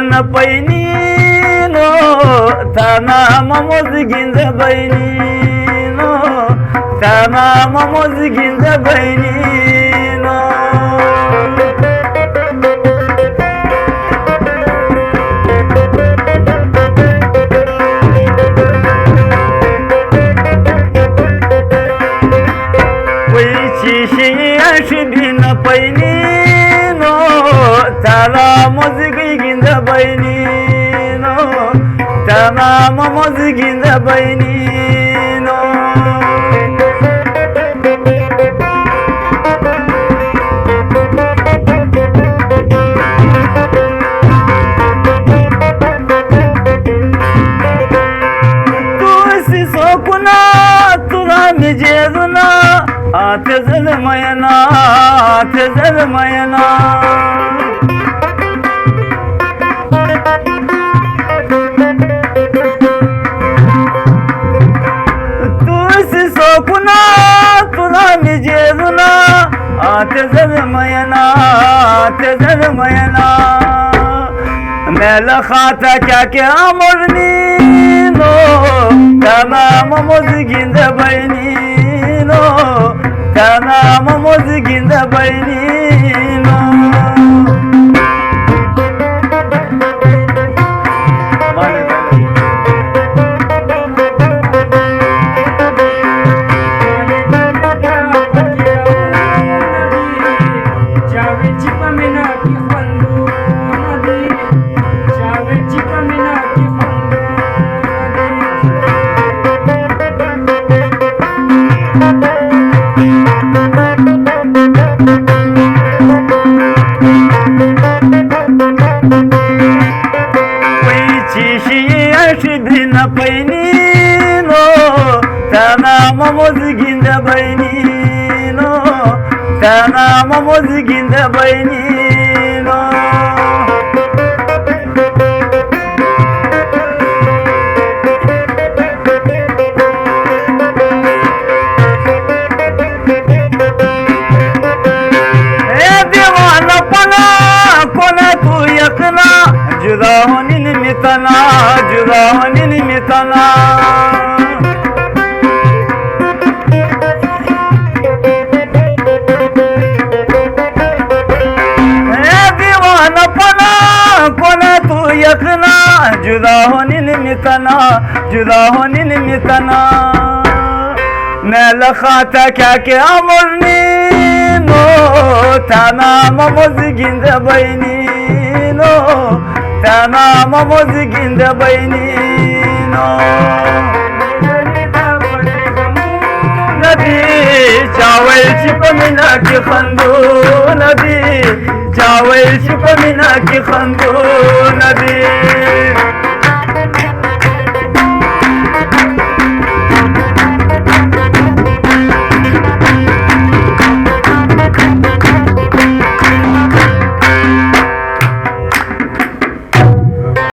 न पैनी नो ताना ममोज गिंज बहिणी नो ताना ममोज गिंज बहिणी नो बिन पैनी नो ताना मोजगी गिंज बहिणी नो ताना ममोज गिंज बहिणी नो तुळशी सोकुना तुला मी जेजुना आते जलमयना आते जलमयना तुळशी सोकुना तुला मी जेजुना आते जलमयना आते जलमयना मेल खाता क्या मोरनी नो ताना ममोज गिंज बहिणी नो ताना ममोज गिंज बहिणी नो बिन पैनी नो ताना ममोज गिंज बहिणी नो ताना ममोज गिंज बहिणी नो देवानपणा कोणा तू एकना जुदा होनी निमित्ताना जुदा होनी निमित्ताना दिवानपणा कोणा तू एकना जुदा होनी निमित्ताना जुदा होनी निमित्ताना मेल खाता क्या मोरनी नो ताना ममोज गिंज बहिणी नो ताना ममोज गिंज बहिणी नो नदी चावलची पमिना की खंदू नदी चावलची पमिना की खंदू नदी